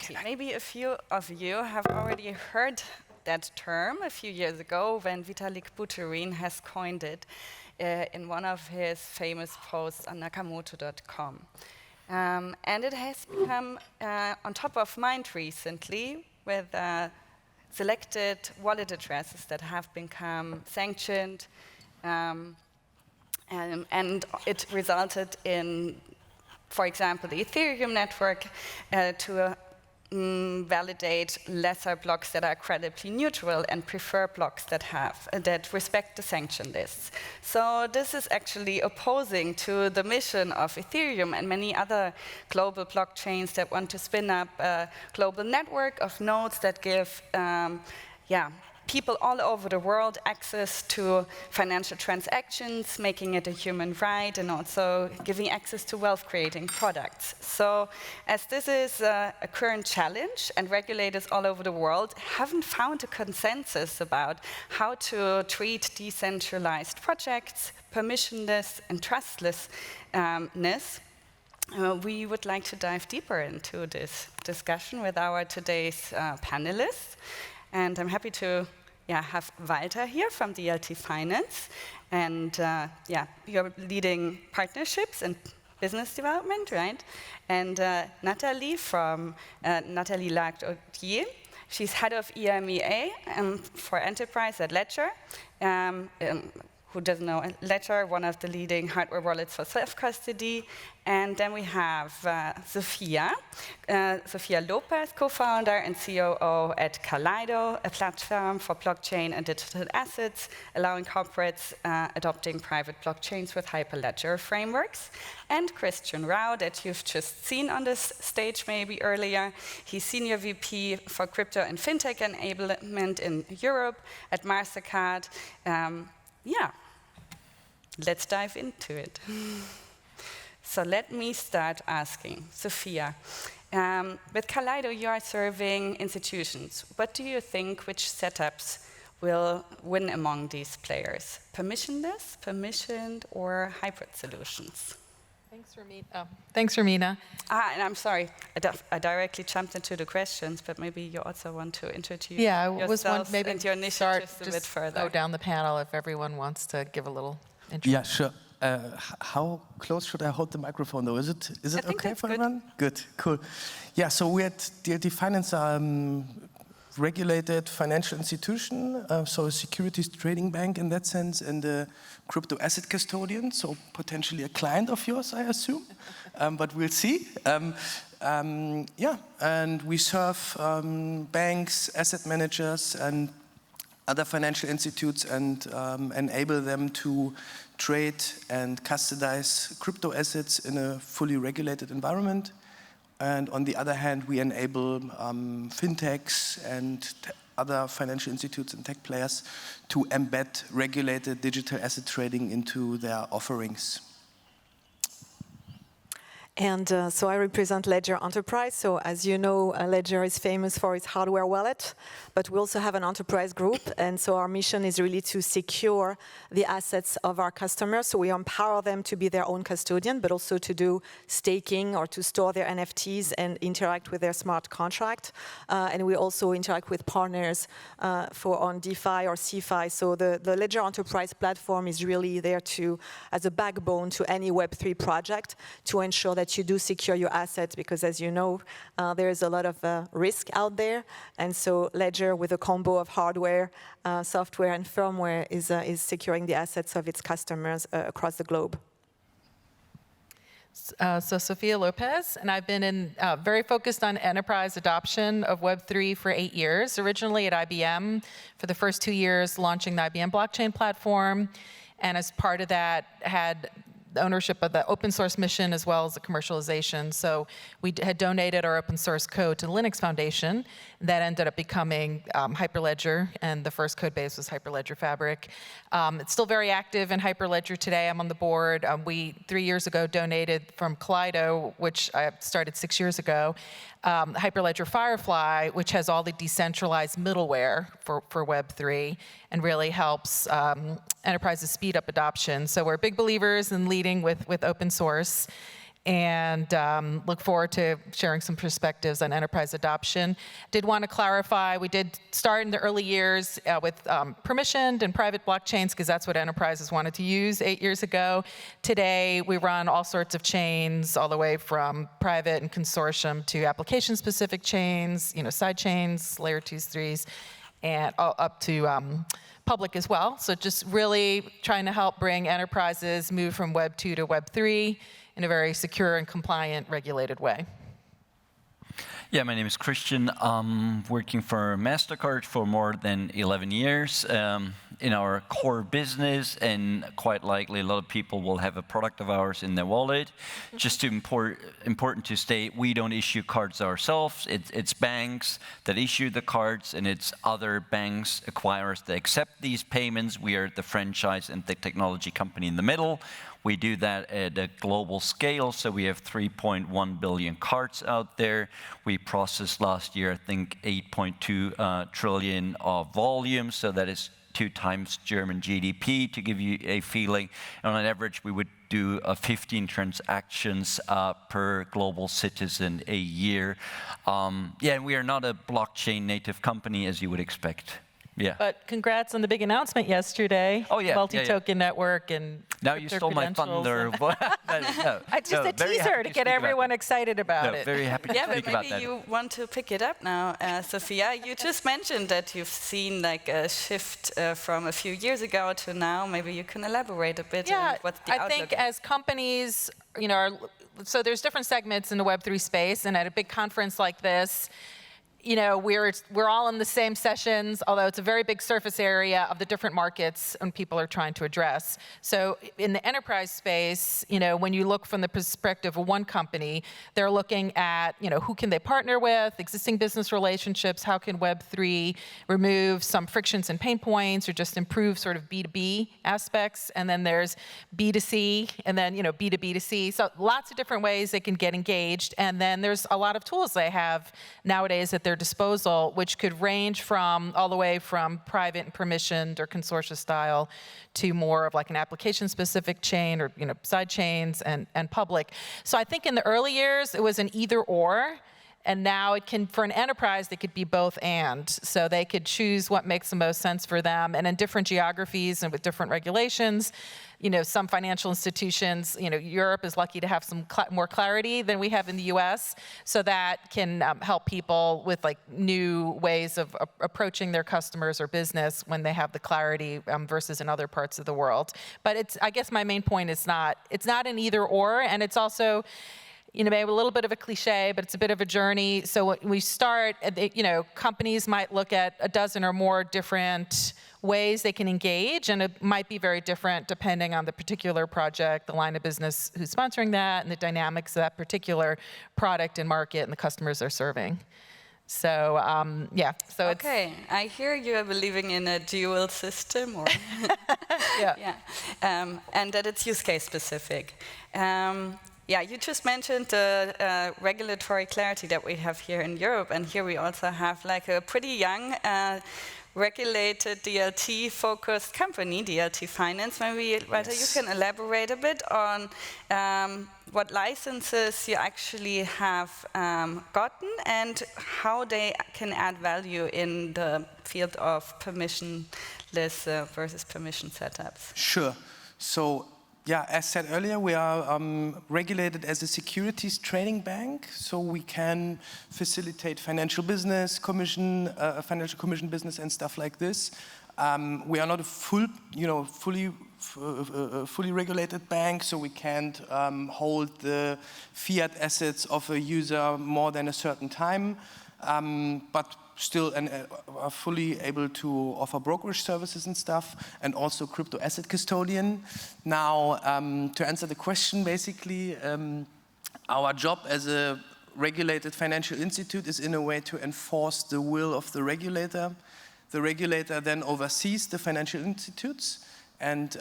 neutrality. Maybe a few of you have already heard that term a few years ago when Vitalik Buterin has coined it in one of his famous posts on Nakamoto.com. And it has become on top of mind recently with selected wallet addresses that have become sanctioned, and it resulted in, for example, the Ethereum network to validate lesser blocks that are credibly neutral and prefer blocks that respect the sanction lists. So this is actually opposing to the mission of Ethereum and many other global blockchains that want to spin up a global network of nodes that give people all over the world access to financial transactions, making it a human right, and also giving access to wealth-creating products. So, as this is a current challenge, and regulators all over the world haven't found a consensus about how to treat decentralized projects, permissionless and trustlessness, we would like to dive deeper into this discussion with our today's panelists. And I'm happy to have Walter here from DLT Finance, and you're leading partnerships and business development, right? And Nathalie from Nathalie Lagt-Audier. She's head of EMEA for enterprise at Ledger. Who doesn't know Ledger, one of the leading hardware wallets for self-custody. And then we have Sophia Lopez, co-founder and COO at Kaleido, a platform for blockchain and digital assets, allowing corporates adopting private blockchains with Hyperledger frameworks. And Christian Rao, that you've just seen on this stage maybe earlier. He's Senior VP for Crypto and FinTech Enablement in Europe at MasterCard. Let's dive into it. So let me start asking, Sophia, with Kaleido you are serving institutions. What do you think, which setups will win among these players? Permissionless, permissioned, or hybrid solutions? Thanks, Romina. And I'm sorry, I directly jumped into the questions, but maybe you also want to introduce yourself and your initiatives a bit further. Go down the panel if everyone wants to give a little intro. Yeah, sure. How close should I hold the microphone, though? Is it okay for everyone? Good, cool. Yeah, so we at DLT Finance are regulated financial institution, so a securities trading bank in that sense, and a crypto asset custodian, so potentially a client of yours, I assume, but we'll see. And we serve banks, asset managers, and other financial institutes, and enable them to trade and custodize crypto assets in a fully regulated environment. And on the other hand, we enable fintechs and other financial institutes and tech players to embed regulated digital asset trading into their offerings. And so I represent Ledger Enterprise. So as you know, Ledger is famous for its hardware wallet, but we also have an enterprise group. And so our mission is really to secure the assets of our customers. So we empower them to be their own custodian, but also to do staking or to store their NFTs and interact with their smart contract. And we also interact with partners on DeFi or CeFi. So the Ledger Enterprise platform is really there as a backbone to any Web3 project to ensure that you do secure your assets, because as you know, there is a lot of risk out there. And so Ledger, with a combo of hardware, software, and firmware, is securing the assets of its customers across the globe. So Sophia Lopez, and I've been very focused on enterprise adoption of Web3 for 8 years, originally at IBM for the first 2 years launching the IBM blockchain platform, and as part of that had the ownership of the open source mission as well as the commercialization. So we had donated our open source code to the Linux Foundation. That ended up becoming Hyperledger, and the first code base was Hyperledger Fabric. It's still very active in Hyperledger today. I'm on the board. We, 3 years ago, donated from Kaleido, which I started 6 years ago, Hyperledger Firefly, which has all the decentralized middleware for Web3 and really helps enterprises speed up adoption. So we're big believers in leading with open source. and look forward to sharing some perspectives on enterprise adoption. Did want to clarify, we did start in the early years with permissioned and private blockchains, because that's what enterprises wanted to use 8 years ago. Today, we run all sorts of chains, all the way from private and consortium to application-specific chains, side chains, layer 2s, 3s, and up to public as well. So just really trying to help bring enterprises move from Web 2 to Web 3 in a very secure and compliant, regulated way. Yeah, my name is Christian. I'm working for MasterCard for more than 11 years in our core business, and quite likely a lot of people will have a product of ours in their wallet. Just important to state, we don't issue cards ourselves. It's banks that issue the cards, and it's other banks, acquirers that accept these payments. We are the franchise and the technology company in the middle. We do that at a global scale, so we have 3.1 billion cards out there. We processed last year, I think, 8.2 trillion of volume, so that is 2 times German GDP, to give you a feeling. And on average, we would do 15 transactions per global citizen a year. Yeah, and we are not a blockchain native company, as you would expect. Yeah. But congrats on the big announcement yesterday. Oh, yeah. Multi-token network and now you stole my thunder. It's just a teaser to get everyone excited about it. Very happy to speak about that. Yeah, but maybe you want to pick it up now, Sophia. You just mentioned that you've seen like a shift from a few years ago to now. Maybe you can elaborate a bit on what's the outlook. I think as companies, so there's different segments in the Web3 space, and at a big conference like this, we're all in the same sessions, although it's a very big surface area of the different markets and people are trying to address. So in the enterprise space, when you look from the perspective of one company, they're looking at, who can they partner with, existing business relationships, how can Web3 remove some frictions and pain points or just improve sort of B2B aspects. And then there's B2C and then, B2B2C. So lots of different ways they can get engaged. And then there's a lot of tools they have nowadays at their disposal, which could range from all the way from private and permissioned or consortia style to more of like an application-specific chain or side chains and public. So I think in the early years it was an either-or, and now it can, for an enterprise, it could be both and. So they could choose what makes the most sense for them, and in different geographies and with different regulations. Some financial institutions, Europe is lucky to have some more clarity than we have in the US, so that can help people with like new ways of approaching their customers or business when they have the clarity versus in other parts of the world. But I guess my main point is it's not an either or, and it's also, maybe a little bit of a cliche, but it's a bit of a journey. So when we start, companies might look at a dozen or more different ways they can engage, and it might be very different depending on the particular project, the line of business who's sponsoring that, and the dynamics of that particular product and market and the customers they're serving. So, so okay, I hear you are believing in a dual system, or and that it's use case specific. You just mentioned the regulatory clarity that we have here in Europe, and here we also have like a pretty young regulated DLT-focused company, DLT Finance. Maybe whether you can elaborate a bit on what licenses you actually have gotten and how they can add value in the field of permissionless versus permission setups. Sure. So, as said earlier, we are regulated as a securities trading bank, so we can facilitate financial business, financial commission business and stuff like this. We are not a fully regulated bank, so we can't hold the fiat assets of a user more than a certain time, but still are fully able to offer brokerage services and stuff, and also crypto asset custodian. Now, to answer the question, basically, our job as a regulated financial institute is in a way to enforce the will of the regulator. The regulator then oversees the financial institutes. And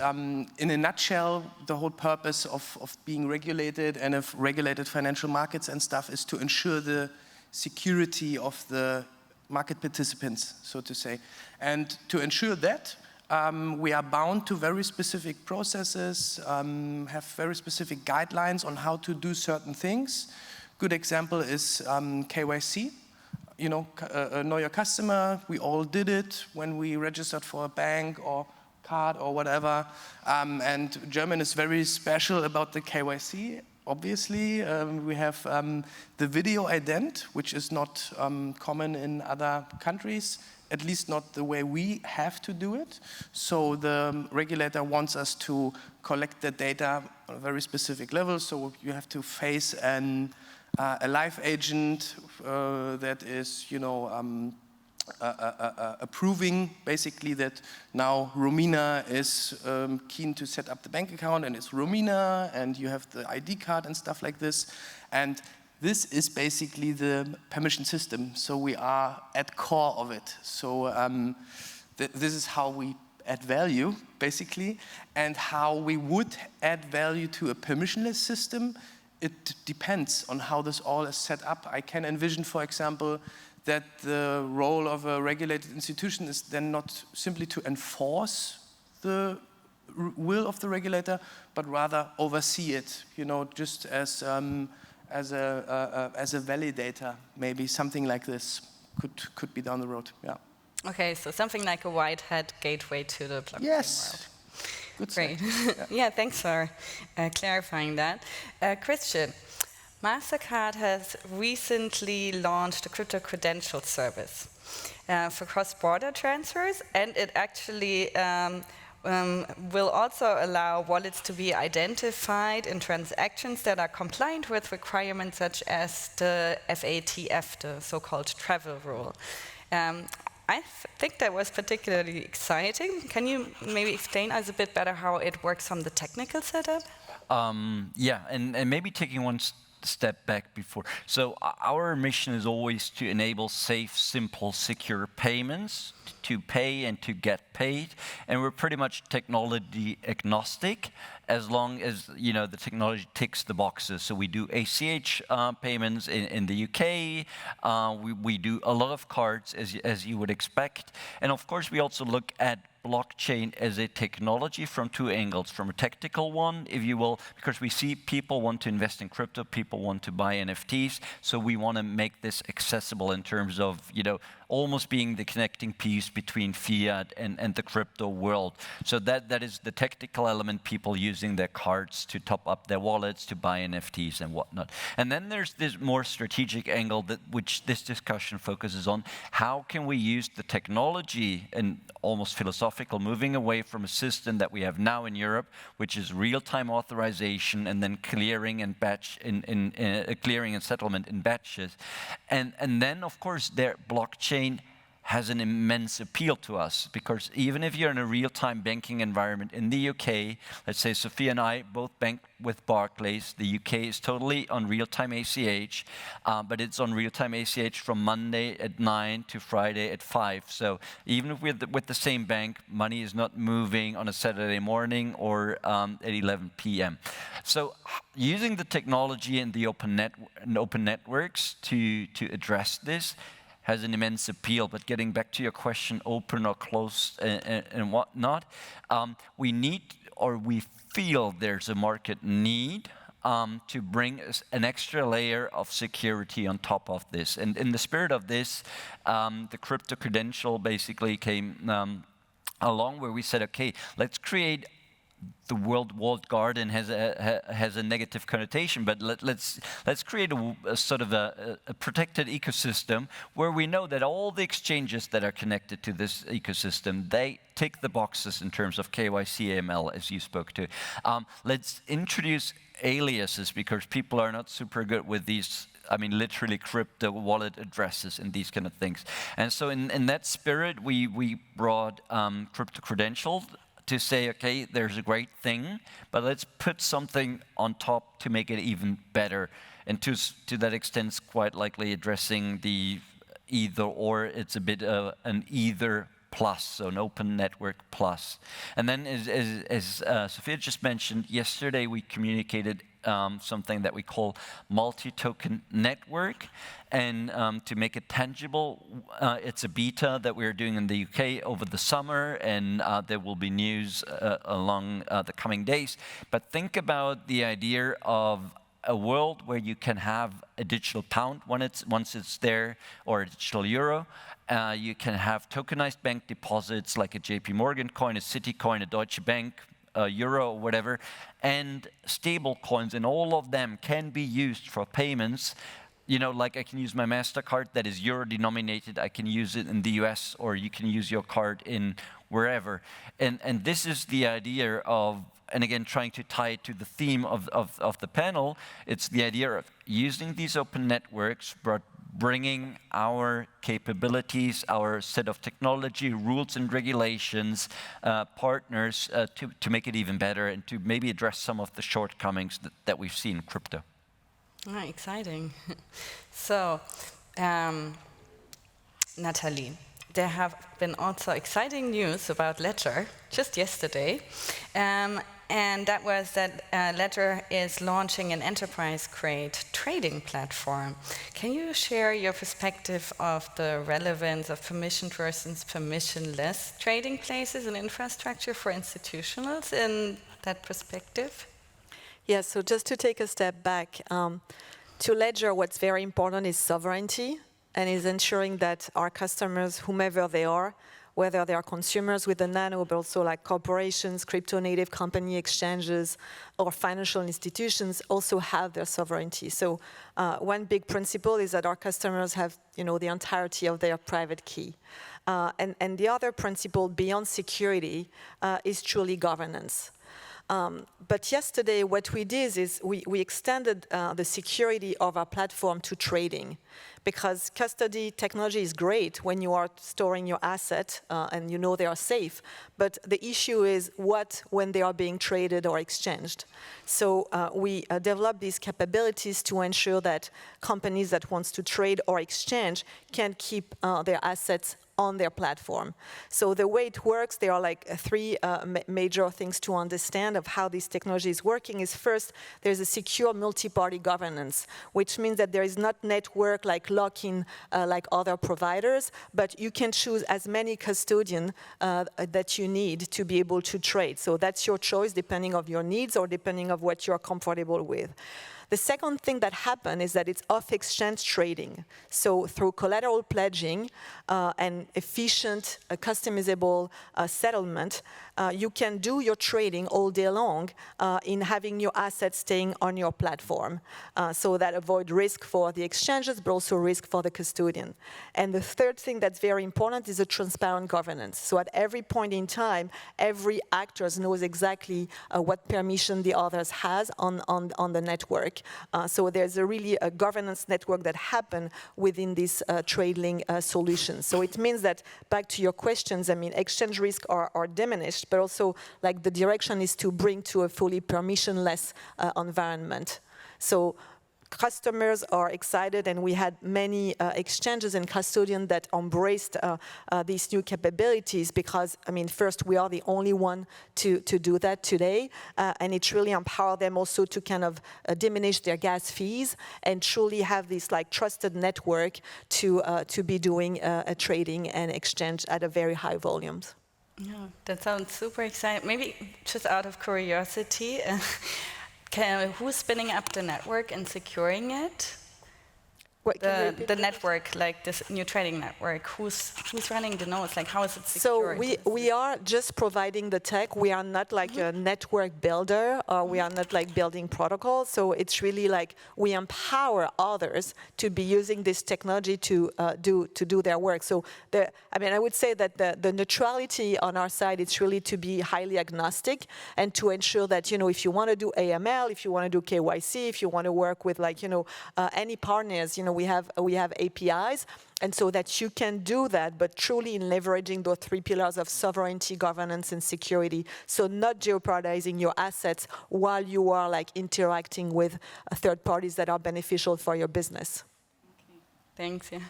in a nutshell, the whole purpose of being regulated and of regulated financial markets and stuff is to ensure the security of the market participants, so to say. And to ensure that, We are bound to very specific processes, have very specific guidelines on how to do certain things. Good example is KYC. You know, know your customer. We all did it when we registered for a bank or card or whatever. And German is very special about the KYC. Obviously, we have the video ident, which is not common in other countries, at least not the way we have to do it. So the regulator wants us to collect the data on a very specific level. So you have to face a live agent that is, you know, approving basically that now Romina is keen to set up the bank account and it's Romina, and you have the ID card and stuff like this. And this is basically the permission system. So we are at core of it. So this is how we add value, basically, and how we would add value to a permissionless system. It depends on how this all is set up. I can envision, for example, that the role of a regulated institution is then not simply to enforce the will of the regulator, but rather oversee it, you know, just as a validator, maybe something like this could be down the road. Yeah. Okay, so something like a white hat gateway to the blockchain world. Good. Great. Yeah, thanks for clarifying that. Christian, MasterCard has recently launched a crypto credential service for cross-border transfers, and it actually will also allow wallets to be identified in transactions that are compliant with requirements such as the FATF, the so-called travel rule. I think that was particularly exciting. Can you maybe explain us a bit better how it works on the technical setup? Yeah, and maybe taking one step back before. So our mission is always to enable safe, simple, secure payments, to pay and to get paid. And we're pretty much technology agnostic, as long as, you know, the technology ticks the boxes. So we do ACH payments in the UK. We do a lot of cards, as you would expect. And of course, we also look at blockchain as a technology from two angles. From a technical one, if you will, because we see people want to invest in crypto, people want to buy NFTs, so we want to make this accessible in terms of, you know, almost being the connecting piece between fiat and the crypto world. So that is the technical element, people using their cards to top up their wallets, to buy NFTs and whatnot. And then there's this more strategic angle which this discussion focuses on. How can we use the technology, and almost philosophical, moving away from a system that we have now in Europe, which is real-time authorization and then clearing and clearing and settlement in batches. And then, of course, their blockchain has an immense appeal to us, because even if you're in a real-time banking environment in the UK, let's say Sophia and I both bank with Barclays, the UK is totally on real-time ACH, but it's on real-time ACH from Monday at 9 to Friday at 5. So even if we're with the same bank, money is not moving on a Saturday morning or at 11 p.m. So using the technology and the open networks to address this has an immense appeal. But getting back to your question, open or closed and whatnot, we need, or we feel there's a market need to bring an extra layer of security on top of this. And in the spirit of this, the crypto credential basically came along, where we said, okay, let's create. The walled garden has a negative connotation, but let's create a sort of a protected ecosystem where we know that all the exchanges that are connected to this ecosystem, they tick the boxes in terms of KYC, AML, as you spoke to. Let's introduce aliases, because people are not super good with these. I mean, literally crypto wallet addresses and these kind of things. And so in that spirit, we brought crypto credentials to say, okay, there's a great thing, but let's put something on top to make it even better. And to that extent, it's quite likely addressing the either or. It's a bit of an either plus, so an open network plus. And then, as Sophia just mentioned, yesterday we communicated something that we call multi-token network. And to make it tangible, it's a beta that we're doing in the UK over the summer, and there will be news along the coming days. But think about the idea of a world where you can have a digital pound once it's there, or a digital euro. You can have tokenized bank deposits like a JP Morgan coin, a Citi coin, a Deutsche Bank, a euro, or whatever, and stable coins, and all of them can be used for payments. You know, like I can use my MasterCard that is euro denominated, I can use it in the US, or you can use your card in wherever. And this is the idea of, and again, trying to tie it to the theme of the panel, it's the idea of using these open networks, but bringing our capabilities, our set of technology, rules and regulations, partners to make it even better, and to maybe address some of the shortcomings that we've seen in crypto. Ah, exciting. So, Natalie, there have been also exciting news about Ledger just yesterday. And that was that Ledger is launching an enterprise-grade trading platform. Can you share your perspective of the relevance of permissioned versus permissionless trading places and infrastructure for institutionals in that perspective? Yes, so just to take a step back, to Ledger, what's very important is sovereignty, and is ensuring that our customers, whomever they are, whether they are consumers with the nano, but also like corporations, crypto-native company exchanges, or financial institutions, also have their sovereignty. So one big principle is that our customers have, the entirety of their private key. And the other principle beyond security is truly governance. But yesterday, what we did is we extended the security of our platform to trading, because custody technology is great when you are storing your asset and they are safe. But the issue is when they are being traded or exchanged. So we developed these capabilities to ensure that companies that want to trade or exchange can keep their assets on their platform. So the way it works, there are like three major things to understand of how this technology is working. Is first, there's a secure multi-party governance, which means that there is not network like lock-in like other providers, but you can choose as many custodians that you need to be able to trade. So that's your choice depending on your needs or depending on what you're comfortable with. The second thing that happened is that it's off-exchange trading. So through collateral pledging and efficient, customizable settlement, you can do your trading all day long in having your assets staying on your platform. So that avoid risk for the exchanges, but also risk for the custodian. And the third thing that's very important is a transparent governance. So at every point in time, every actor knows exactly what permission the others has on the network. So there's really a governance network that happen within this trading solution. So it means that, back to your questions, exchange risks are diminished, but also like the direction is to bring to a fully permissionless environment. So customers are excited, and we had many exchanges and custodians that embraced these new capabilities because, first, we are the only one to do that today, and it really empowered them also to kind of diminish their gas fees and truly have this like trusted network to be doing trading and exchange at a very high volumes. Yeah, that sounds super exciting. Maybe just out of curiosity, who's spinning up the network and securing it? The network, like this new trading network, who's running the nodes? Like, how is it secured? So we are just providing the tech. We are not like a network builder, or we are not like building protocols. So it's really like we empower others to be using this technology to do their work. So I would say that the neutrality on our side is really to be highly agnostic and to ensure that if you want to do AML, if you want to do KYC, if you want to work with like any partners, we have APIs, and so that you can do that, but truly in leveraging those three pillars of sovereignty, governance, and security. So not jeopardizing your assets while you are like interacting with third parties that are beneficial for your business. Okay. Thanks. Yeah.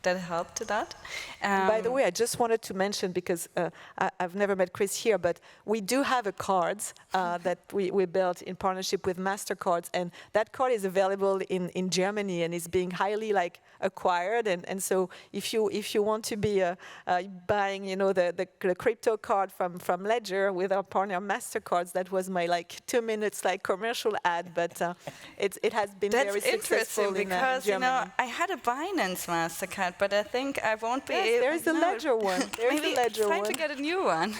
that helped a lot. By the way, I just wanted to mention, because I've never met Chris here, but we do have a card that we built in partnership with MasterCards, and that card is available in Germany and is being highly acquired. And so if you want to be buying, the crypto card from Ledger with our partner MasterCards, that was my 2 minutes commercial ad, but it has been very successful in because Germany. I had a Binance MasterCard, but I think I won't be able. Yes, there is a Ledger one. There's Maybe a Ledger it's time one. to get a new one.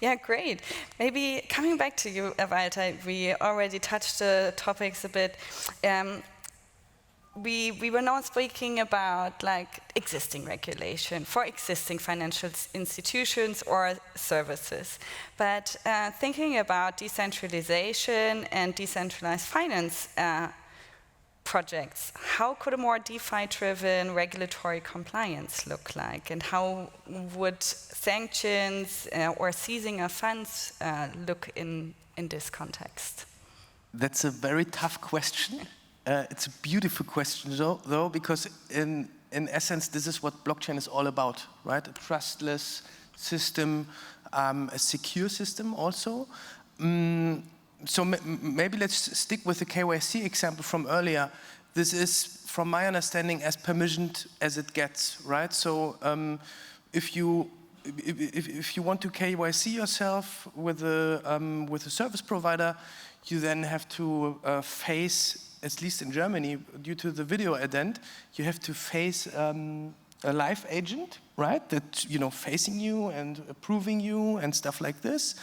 Yeah, great. Maybe coming back to you, Walter, we already touched the topics a bit. We were now speaking about existing regulation for existing financial institutions or services. But thinking about decentralization and decentralized finance projects, how could a more DeFi-driven regulatory compliance look like? And how would sanctions or seizing of funds look in this context? That's a very tough question. It's a beautiful question, though, because in essence, this is what blockchain is all about, right? A trustless system, a secure system also. So maybe let's stick with the KYC example from earlier. This is, from my understanding, as permissioned as it gets, right? So if you want to KYC yourself with a service provider, you then have to face, at least in Germany, due to the video ident, you have to face a live agent, right? That facing you and approving you and stuff like this.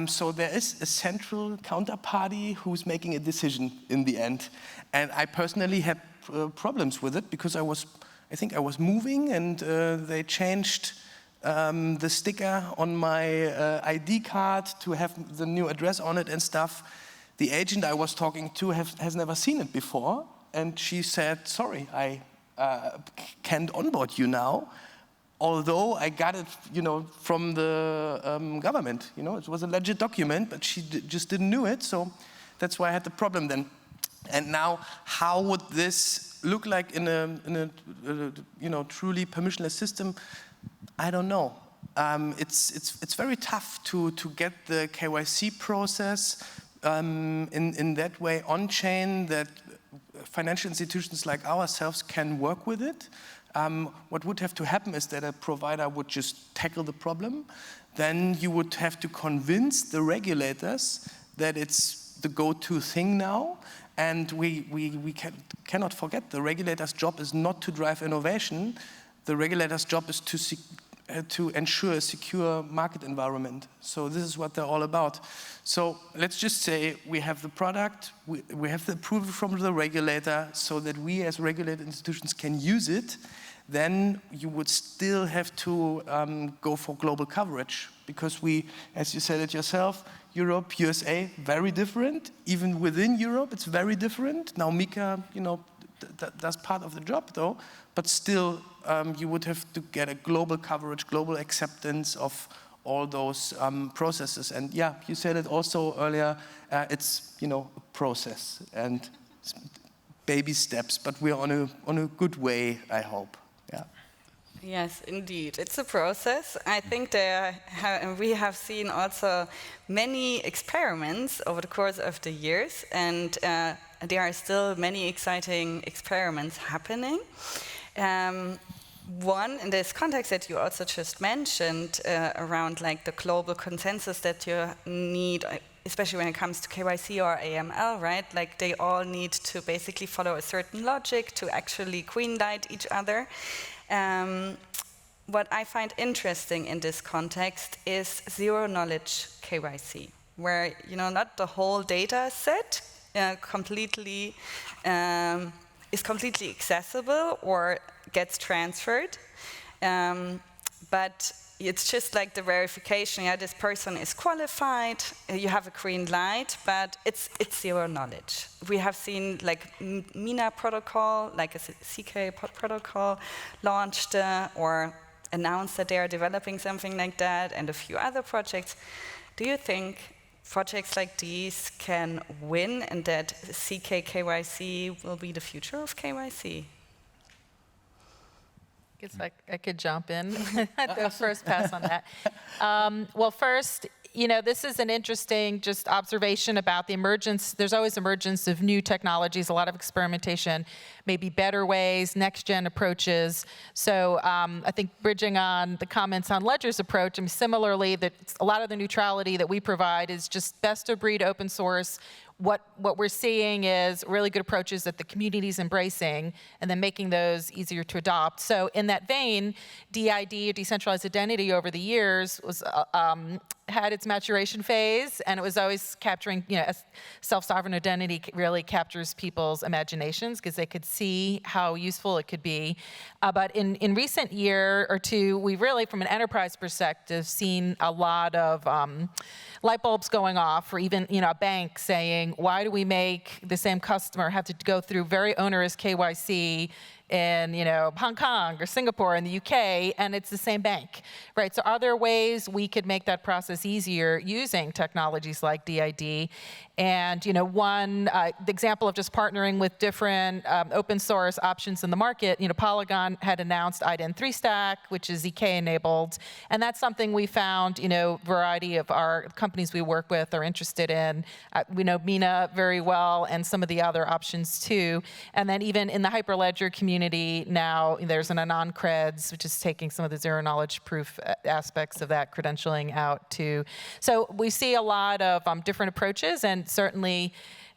So there is a central counterparty who's making a decision in the end. And I personally had problems with it because I think I was moving and they changed the sticker on my ID card to have the new address on it and stuff. The agent I was talking to has never seen it before, and she said, sorry, I can't onboard you now, although I got it, from the government. It was a legit document, but she just didn't know it, so that's why I had the problem then. And now, how would this look like in a truly permissionless system? I don't know. It's very tough to get the KYC process in that way on chain that financial institutions like ourselves can work with it. What would have to happen is that a provider would just tackle the problem. Then you would have to convince the regulators that it's the go-to thing now. And we cannot forget the regulator's job is not to drive innovation. The regulator's job is to ensure a secure market environment. So this is what they're all about. So let's just say we have the product, we have the approval from the regulator so that we as regulated institutions can use it. Then you would still have to go for global coverage because we, as you said it yourself, Europe, USA, very different. Even within Europe, it's very different. Now Mika, that's part of the job though, but still you would have to get a global coverage, global acceptance of all those processes. And yeah, you said it also earlier, it's a process and baby steps, but we're on a good way, I hope. Yeah. Yes, indeed. It's a process. I think we have seen also many experiments over the course of the years, and there are still many exciting experiments happening. One, in this context that you also just mentioned, around the global consensus that you need, especially when it comes to KYC or AML, right? They all need to basically follow a certain logic to actually greenlight each other. What I find interesting in this context is zero-knowledge KYC, where not the whole data set completely is completely accessible or gets transferred, but it's just the verification. Yeah, this person is qualified. You have a green light, but it's zero knowledge. We have seen Mina protocol, a CK protocol, launched or announced that they are developing something like that, and a few other projects. Do you think projects like these can win, and that CK KYC will be the future of KYC? Guess I could jump in. The first pass on that. Well, first, this is an interesting just observation about the emergence. There's always emergence of new technologies, a lot of experimentation, maybe better ways, next-gen approaches. So I think bridging on the comments on Ledger's approach, similarly, that a lot of the neutrality that we provide is just best-of-breed open source. What we're seeing is really good approaches that the community's embracing and then making those easier to adopt. So in that vein, DID, or decentralized identity, over the years was had its maturation phase, and it was always capturing, self-sovereign identity really captures people's imaginations because they could see how useful it could be. But in recent year or two, we've really, from an enterprise perspective, seen a lot of light bulbs going off, or even a bank saying, why do we make the same customer have to go through very onerous KYC in Hong Kong or Singapore in the UK, and it's the same bank, right? So are there ways we could make that process easier using technologies like DID? And one the example of just partnering with different open source options in the market, Polygon had announced IDEN3 Stack, which is ZK enabled, and that's something we found, variety of our companies we work with are interested in. We know Mina very well, and some of the other options too. And then even in the Hyperledger community now, there's an Anon-Creds, which is taking some of the zero knowledge proof aspects of that credentialing out too. So we see a lot of different approaches, and certainly,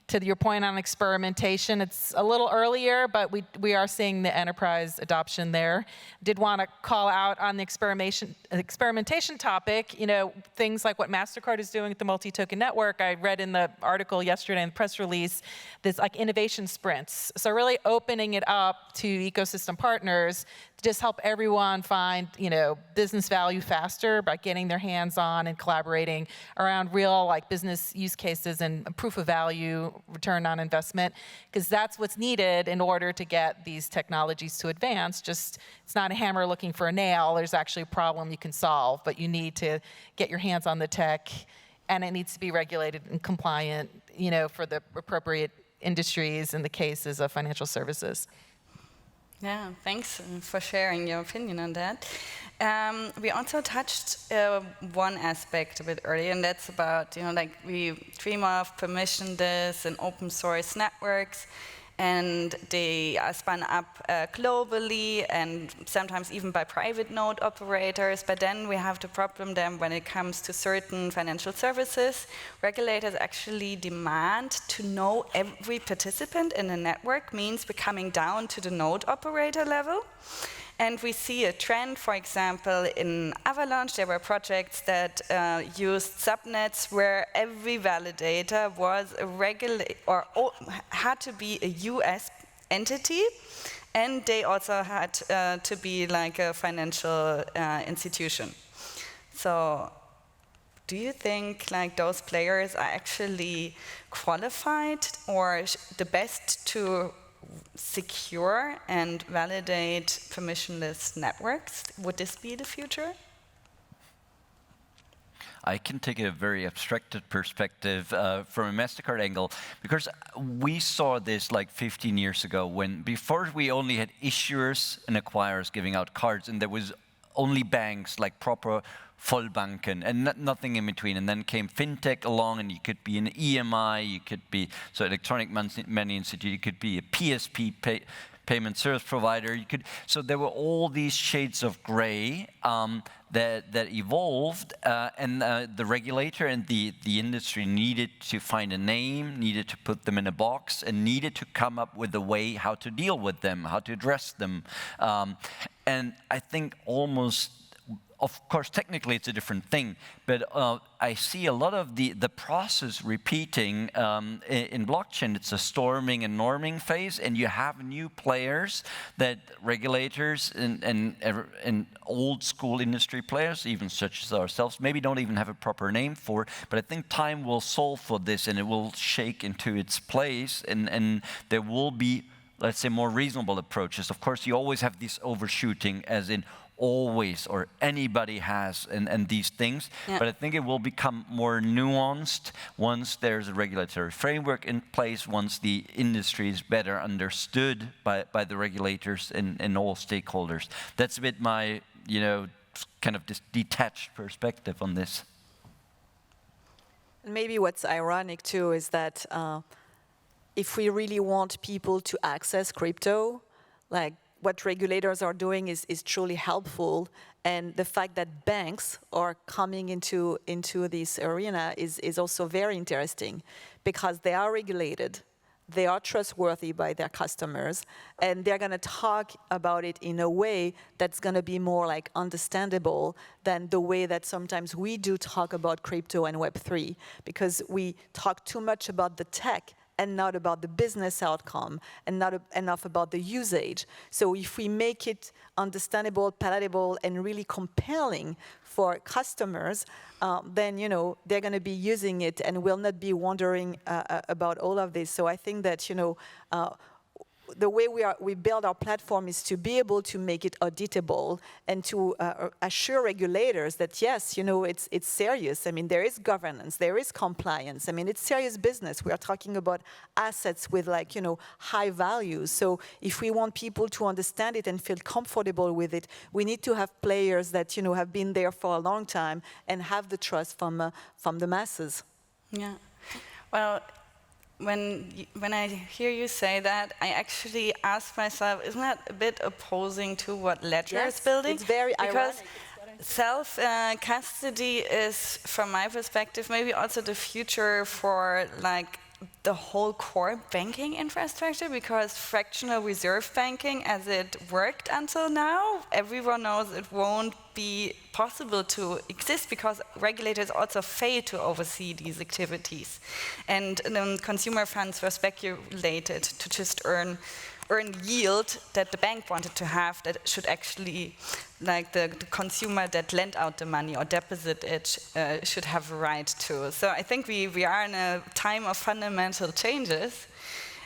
to your point on experimentation, it's a little earlier, but we are seeing the enterprise adoption there. Did want to call out on the experimentation topic, things like what MasterCard is doing with the multi-token network. I read in the article yesterday in the press release, this like innovation sprints. So really opening it up to ecosystem partners to just help everyone find, business value faster by getting their hands on and collaborating around real business use cases and proof of value, return on investment, because that's what's needed in order to get these technologies to advance. Just, it's not a hammer looking for a nail. There's actually a problem you can solve, but you need to get your hands on the tech, and it needs to be regulated and compliant, for the appropriate industries in the cases of financial services. Yeah, thanks for sharing your opinion on that. We also touched one aspect a bit earlier, and that's about, we dream of permissionless and open source networks, and they are spun up globally and sometimes even by private node operators. But then we have the problem then when it comes to certain financial services, regulators actually demand to know every participant in the network, means we're coming down to the node operator level. And we see a trend, for example, in Avalanche, there were projects that used subnets where every validator was a had to be a US entity, and they also had to be like a financial institution. So do you think those players are actually qualified or the best to secure and validate permissionless networks? Would this be the future? I can take a very abstracted perspective from a MasterCard angle, because we saw this 15 years ago, when before we only had issuers and acquirers giving out cards, and there was only banks, like proper Vollbanken, and nothing in between. And then came fintech along, and you could be an EMI, you could be electronic money institute, you could be a PSP, payment service provider. So there were all these shades of gray that evolved, and the regulator and the industry needed to find a name, needed to put them in a box, and needed to come up with a way how to deal with them, how to address them. And I think almost, of course, technically it's a different thing, but I see a lot of the process repeating in blockchain. It's a storming and norming phase, and you have new players that regulators and old school industry players, even such as ourselves, maybe don't even have a proper name for. But I think time will solve for this, and it will shake into its place, and there will be, let's say, more reasonable approaches. Of course, you always have this overshooting, as in always or anybody has and these things. Yeah. But I think it will become more nuanced once there's a regulatory framework in place, once the industry is better understood by the regulators and all stakeholders. That's a bit my, kind of this detached perspective on this. And maybe what's ironic too is that if we really want people to access crypto, like what regulators are doing is truly helpful. And the fact that banks are coming into this arena is also very interesting, because they are regulated, they are trustworthy by their customers, and they're going to talk about it in a way that's going to be more like understandable than the way that sometimes we do talk about crypto and Web3, because we talk too much about the tech and not about the business outcome, and not enough about the usage. So if we make it understandable, palatable, and really compelling for customers, then they're going to be using it and will not be wondering about all of this. So I think that the way we build our platform is to be able to make it auditable and to assure regulators that yes, it's serious. I mean, there is governance, there is compliance. I mean, it's serious business. We are talking about assets with high values. So if we want people to understand it and feel comfortable with it, we need to have players that have been there for a long time and have the trust from the masses. Yeah. Well, when I hear you say that, I actually ask myself, isn't that a bit opposing to what Ledger is building? It's very because ironic. self-custody is, from my perspective, maybe also the future for the whole core banking infrastructure, because fractional reserve banking, as it worked until now, everyone knows it won't be possible to exist because regulators also fail to oversee these activities. And consumer funds were speculated to just earn yield that the bank wanted to have, that should actually, the consumer that lent out the money or deposit it should have a right to. So I think we are in a time of fundamental changes,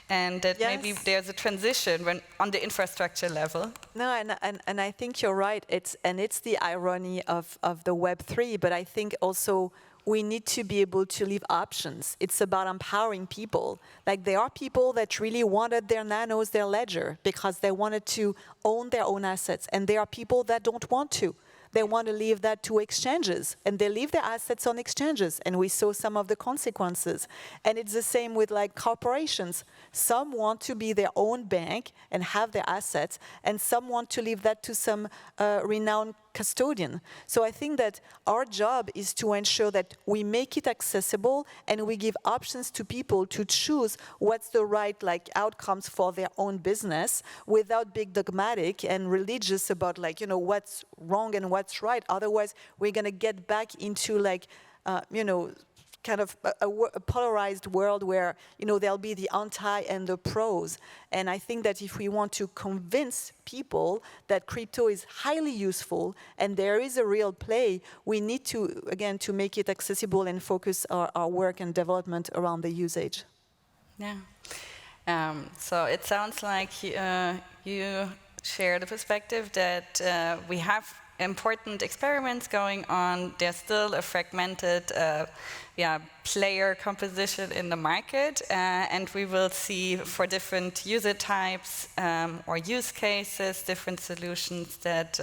and that maybe there's a transition on the infrastructure level. No, and I think you're right. It's the irony of the Web3, but I think also we need to be able to leave options. It's about empowering people. There are people that really wanted their nanos, their ledger, because they wanted to own their own assets. And there are people that don't want to. They want to leave that to exchanges, and they leave their assets on exchanges, and we saw some of the consequences. And it's the same with corporations. Some want to be their own bank and have their assets, and some want to leave that to some renowned custodian. So I think that our job is to ensure that we make it accessible and we give options to people to choose what's the right outcomes for their own business, without being dogmatic and religious about what's wrong and what's right. Otherwise, we're going to get back into kind of a polarized world where there'll be the anti and the pros. And I think that if we want to convince people that crypto is highly useful and there is a real play, we need to, again, to make it accessible and focus our work and development around the usage. Yeah. So it sounds like you share the perspective that we have important experiments going on. There's still a fragmented player composition in the market, and we will see for different user types or use cases, different solutions that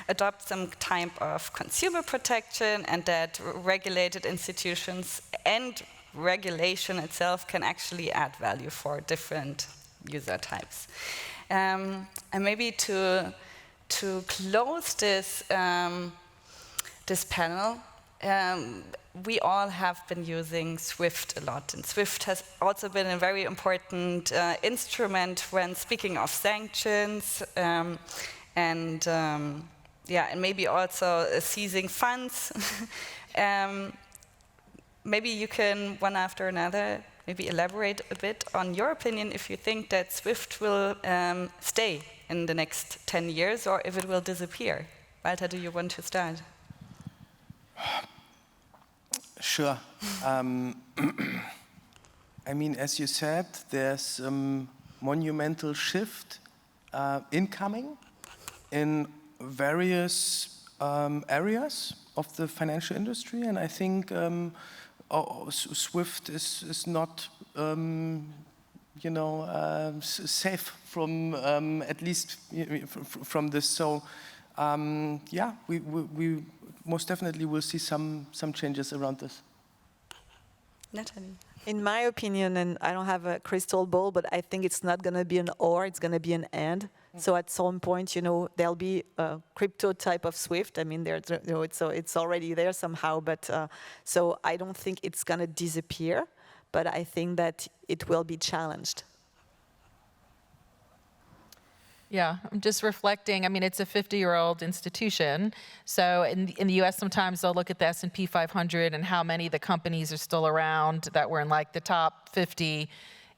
adopt some type of consumer protection, and that regulated institutions and regulation itself can actually add value for different user types. And maybe to close this this panel, we all have been using SWIFT a lot, and SWIFT has also been a very important instrument when speaking of sanctions, and maybe also seizing funds. Maybe you can, one after another, maybe elaborate a bit on your opinion if you think that SWIFT will stay in the next 10 years or if it will disappear. Walter, do you want to start? Sure. I mean, as you said, there's monumental shift incoming in various areas of the financial industry, and I think SWIFT is not, safe from at least from this. So, yeah, we most definitely will see some changes around this. Natalie. In my opinion, and I don't have a crystal ball, but I think it's not going to be an or, it's going to be an and. So at some point, there'll be a crypto type of SWIFT. I mean, it's already there somehow, but so I don't think it's going to disappear, but I think that it will be challenged. Yeah, I'm just reflecting. I mean, it's a 50-year-old institution. So in the U.S., sometimes they'll look at the S&P 500 and how many of the companies are still around that were in like the top 50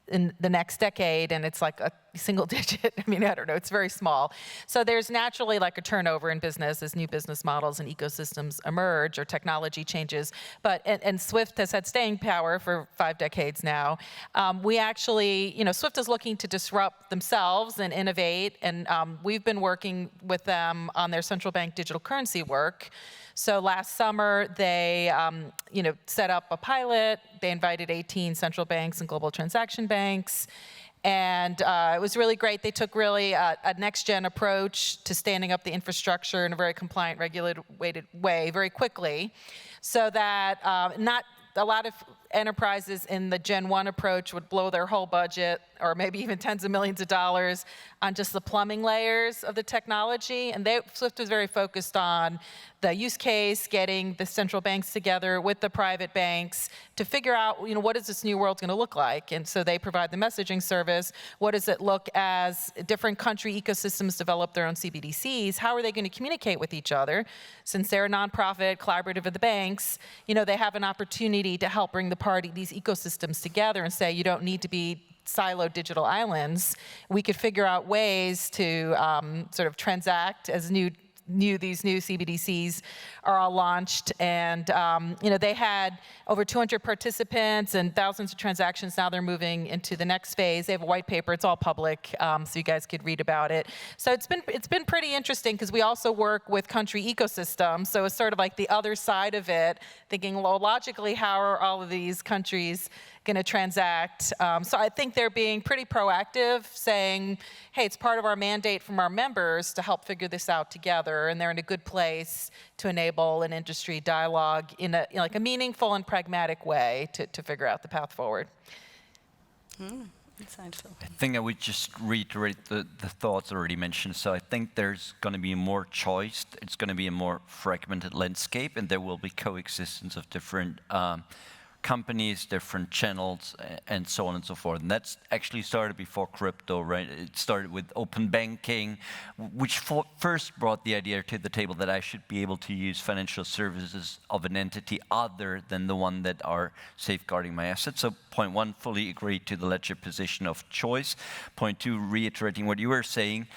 in the next decade, and it's like a single digit. I mean, I don't know, it's very small. So there's naturally like a turnover in business as new business models and ecosystems emerge or technology changes. But, and SWIFT has had staying power for 5 decades now. We actually, SWIFT is looking to disrupt themselves and innovate, and we've been working with them on their central bank digital currency work. So last summer, they set up a pilot. They invited 18 central banks and global transaction banks. And it was really great. They took really a next-gen approach to standing up the infrastructure in a very compliant, regulated way very quickly, so that not a lot of enterprises in the Gen 1 approach would blow their whole budget, or maybe even tens of millions of dollars, on just the plumbing layers of the technology. And SWIFT was very focused on the use case, getting the central banks together with the private banks to figure out, what is this new world going to look like? And so they provide the messaging service. What does it look as different country ecosystems develop their own CBDCs? How are they going to communicate with each other? Since they're a nonprofit, collaborative of the banks, they have an opportunity to help bring these ecosystems together and say, you don't need to be siloed digital islands. We could figure out ways to sort of transact as these new CBDCs are all launched, and they had over 200 participants and thousands of transactions. Now they're moving into the next phase. They have a white paper. It's all public, so you guys could read about it. So it's been pretty interesting because we also work with country ecosystems. So it's sort of like the other side of it, thinking, well, logically, how are all of these countries going to transact? So I think they're being pretty proactive, saying, hey, it's part of our mandate from our members to help figure this out together, and they're in a good place to enable an industry dialogue in a meaningful and pragmatic way to figure out the path forward. Insightful. I think I would just reiterate the thoughts already mentioned. So I think there's going to be more choice. It's going to be a more fragmented landscape, and there will be coexistence of different companies, different channels, and so on and so forth. And that's actually started before crypto, right? It started with open banking, which first brought the idea to the table that I should be able to use financial services of an entity other than the one that are safeguarding my assets. So point one, fully agree to the Ledger position of choice. Point two, reiterating what you were saying,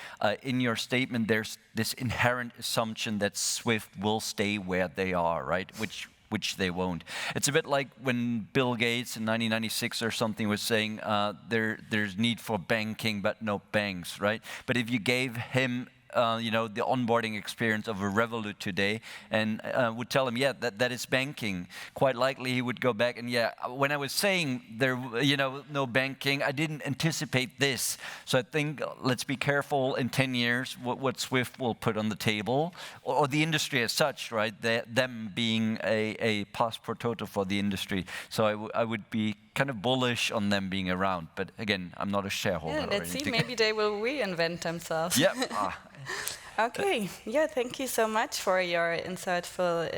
in your statement, there's this inherent assumption that SWIFT will stay where they are, right? Which they won't. It's a bit like when Bill Gates in 1996 or something was saying there's need for banking but no banks, right? But if you gave him the onboarding experience of a Revolut today and would tell him, yeah, that is banking, quite likely he would go back and, yeah, when I was saying there, no banking, I didn't anticipate this. So I think let's be careful in 10 years what SWIFT will put on the table, or the industry as such, right? Them being a pass pro toto for the industry. So I would be kind of bullish on them being around. But again, I'm not a shareholder. Yeah, let's see, maybe they will reinvent themselves. Yep. Okay, yeah, thank you so much for your insightful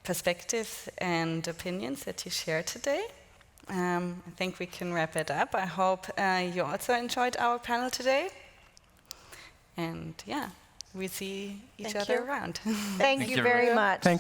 perspectives and opinions that you shared today. I think we can wrap it up. I hope you also enjoyed our panel today. And yeah, we see each other around. Thank you very much.